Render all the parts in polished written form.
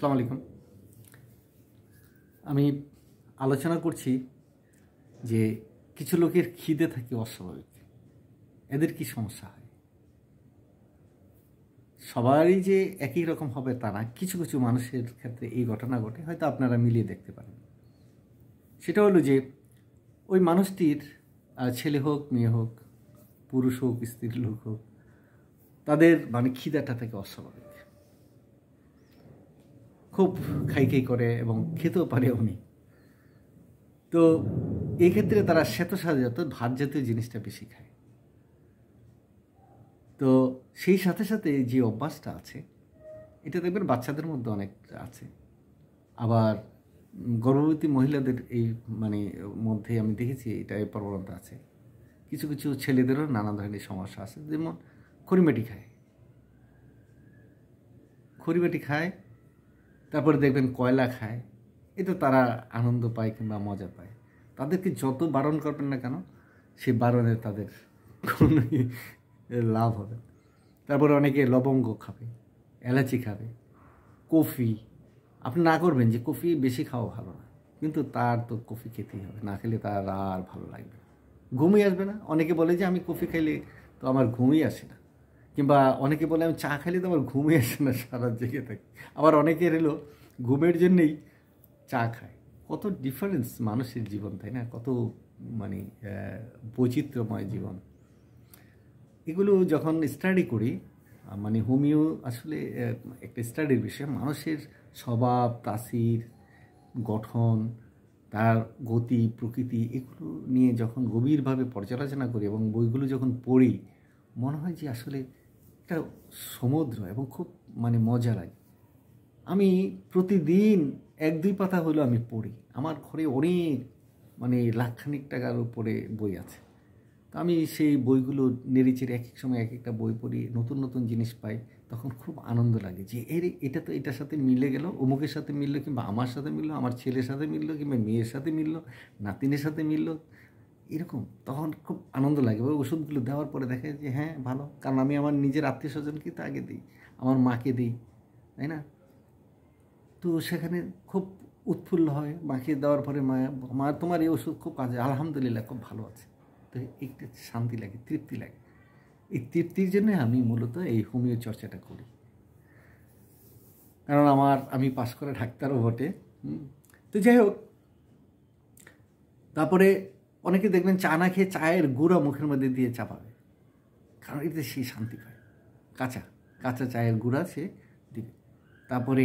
আসসালামু আলাইকুম। আমি আলোচনা করছি যে কিছু লোকের খিদে থাকে অস্বাভাবিক। এদের কি সমস্যা হয়? সবারই যে একই রকম হবে তা না, কিছু কিছু মানুষের ক্ষেত্রে এই ঘটনা ঘটে, হয়তো আপনারা মিলিয়ে দেখতে পারেন। সেটা হলো যে ওই মানুষটির ছেলে হোক, মেয়ে হোক, পুরুষ হোক, স্ত্রী লোক হোক, তাদের খিদাটা থাকে অস্বাভাবিক। খুব খাই খাই করে এবং খেতেও পারে উনি। তো এই ক্ষেত্রে তারা শ্বেতসারজাত ভাত জাতীয় জিনিসটা বেশি খায়। তো সেই সাথে সাথে যে অভ্যাসটা আছে, এটা দেখবেন বাচ্চাদের মধ্যে অনেক আছে। আবার গর্ভবতী মহিলাদের এই মধ্যে আমি দেখেছি এটা এই প্রবণতা আছে। কিছু কিছু ছেলেদেরও নানা ধরনের সমস্যা আছে, যেমন খড়িমাটি খায়, তারপরে দেখবেন কয়লা খায়। এটা তারা আনন্দ পায় কিংবা মজা পায়। তাদেরকে যত বারণ করবেন না কেন, সেই বারণে তাদের কোনো লাভ হবে। তারপরে অনেকে লবঙ্গ খাবে, এলাচি খাবে, কফি। আপনি না করবেন যে কফি বেশি খাওয়া ভালো না, কিন্তু তার তো কফি খেতেই হবে, না খেলে তার আর ভালো লাগবে না, ঘুমই আসবে না। অনেকে বলে যে আমি কফি খাইলে তো আমার ঘুমই আসে না, কিংবা অনেকে বলে আমি চা খাইলে তো আমার ঘুমই আসে না, সারা জেগে থাকি। আবার অনেকের এলো ঘুমের জন্যেই চা খায়। কত ডিফারেন্স মানুষের জীবন, তাই না? কত বৈচিত্র্যময় জীবন। এগুলো যখন স্টাডি করি, হোমিও আসলে একটা স্টাডির বিষয়। মানুষের স্বভাব, তাসির, গঠন, তার গতি, প্রকৃতি, এগুলো নিয়ে যখন গভীরভাবে পর্যালোচনা করি এবং বইগুলো যখন পড়ি, মনে হয় যে আসলে একটা সমুদ্র, এবং খুব মজা লাগে। আমি প্রতিদিন 1-2 পাতা হলেও আমি পড়ি। আমার ঘরে অনেক লাখখানিক টাকার উপরে বই আছে। তো আমি সেই বইগুলো নেড়েচেড়ে এক এক সময় এক একটা বই পড়ি, নতুন নতুন জিনিস পাই। তখন খুব আনন্দ লাগে যে এটা তো এটার সাথে মিলে গেল, অমুকের সাথে মিললো, কিংবা আমার সাথে মিললো, আমার ছেলের সাথে মিললো, কিংবা মেয়ের সাথে মিললো, নাতিনের সাথে মিললো, এরকম। তখন খুব আনন্দ লাগে। ওই ওষুধগুলো দেওয়ার পরে দেখে যে হ্যাঁ ভালো, কারণ আমি আমার নিজের আত্মীয় স্বজনকে তো আগে দিই, আমার মাকে দিই, তাই না? তো সেখানে খুব উৎফুল্ল হয়। মাকে দেওয়ার পরে মা তোমার এই ওষুধ খুব কাজে, আলহামদুলিল্লাহ খুব ভালো আছে। তো একটু শান্তি লাগে, তৃপ্তি লাগে। এই তৃপ্তির জন্য আমি মূলত এই হোমিও চর্চাটা করি। কারণ আমি পাশ করে ডাক্তারও বটে। তো যাই হোক, তারপরে অনেকে দেখবেন চা না খেয়ে চায়ের গুঁড়া মুখের মধ্যে দিয়ে চাপাবে, কারণ এতে সে শান্তি পায়। কাঁচা চায়ের গুঁড়া সে দিবে। তারপরে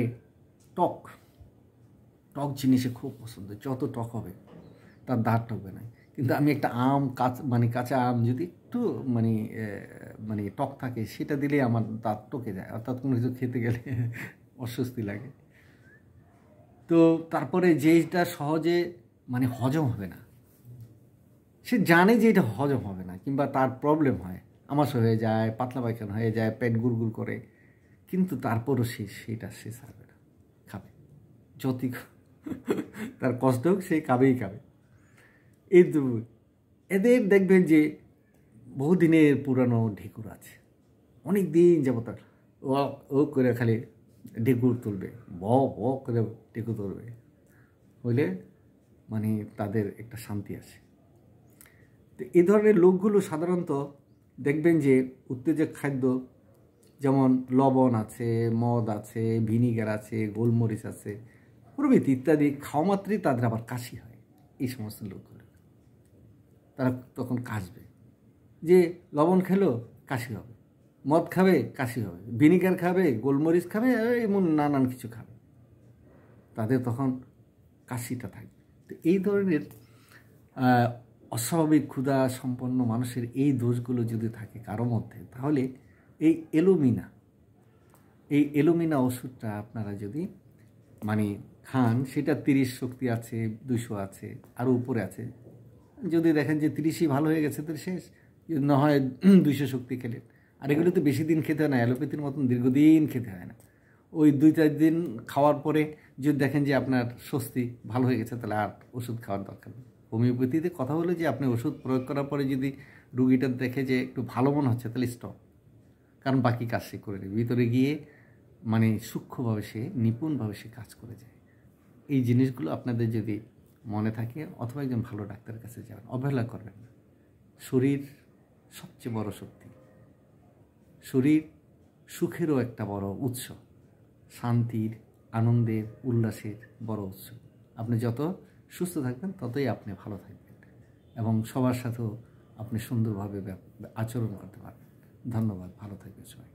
টক জিনিসে খুব পছন্দ। যত টক হবে তার দাঁত টকবে না। কিন্তু আমি একটা আম, কাঁচা আম যদি একটু টক থাকে, সেটা দিলে আমার দাঁত টকে যায়, অর্থাৎ কোনো কিছু খেতে গেলে অস্বস্তি লাগে। তো তারপরে যেটা সহজে হজম হবে না, সে জানে যে এটা হজম হবে না, কিংবা তার প্রবলেম হয়, আমাশয় হয়ে যায়, পাতলা পায়খানা হয়ে যায়, পেট গুড়গুড় করে, কিন্তু তারপরও সেটা ছাড়বে না, খাবে। যতই তার কষ্ট হোক, সে খাবে। এদের দেখবেন যে বহুদিনের পুরানো ঢেকুর আছে, অনেক দিন যাবত ও করে খালি ঢেকুর তুলবে, ব করে ঢেকুর তুলবে, হইলে তাদের একটা শান্তি আসে। তো এই ধরনের লোকগুলো সাধারণত দেখবেন যে উত্তেজক খাদ্য, যেমন লবণ আছে, মদ আছে, ভিনিগার আছে, গোলমরিচ আছে, প্রভৃতি ইত্যাদি খাওয়া মাত্রই তাদের আবার কাশি হয়। এই সমস্ত লোকগুলো তারা তখন কাশবে, যে লবণ খেলো কাশি হবে, মদ খাবে কাশি হবে, ভিনিগার খাবে, গোলমরিচ খাবে, এমন নানান কিছু খাবে, তাদের তখন কাশিটা থাকবে। তো এই ধরনের অস্বাভাবিক ক্ষুধা সম্পন্ন মানুষের এই দোষগুলো যদি থাকে কারো মধ্যে, তাহলে এই এলুমিনা ওষুধটা আপনারা যদি খান, সেটা 30 শক্তি আছে, 200 আছে, আরও উপরে আছে। যদি দেখেন যে 30ই ভালো হয়ে গেছে, তো শেষ। যদি না হয় 200 শক্তি খেলেন। আর এগুলো তো বেশি দিন খেতে হয় না, অ্যালোপ্যাথির মতন দীর্ঘদিন খেতে হয় না। ওই 2-4 দিন খাওয়ার পরে যদি দেখেন যে আপনার স্বস্তি ভালো হয়ে গেছে, তাহলে আর ওষুধ খাওয়ার দরকার নেই। হোমিওপ্যাথিতে কথা হলো যে আপনি ওষুধ প্রয়োগ করার পরে যদি রুগীটা দেখে যে একটু ভালো মনে হচ্ছে, তাহলে স্টপ, কারণ বাকি কাজ সে করে নেবে। ভিতরে গিয়ে মানে সূক্ষ্মভাবে সে নিপুণভাবে সে কাজ করে যায়। এই জিনিসগুলো আপনাদের যদি মনে থাকে, অথবা একজন ভালো ডাক্তারের কাছে যাবেন, অবহেলা করবেন না। শরীর সবচেয়ে বড় শক্তি, শরীর সুখেরও একটা বড় উৎস, শান্তির, আনন্দের, উল্লাসের বড় উৎস। আপনি যত সুস্থ থাকবেন ততই আপনি ভালো থাকবেন এবং সবার সাথেও আপনি সুন্দরভাবে আচরণ করতে পারবেন। ধন্যবাদ, ভালো থাকবেন সবাই।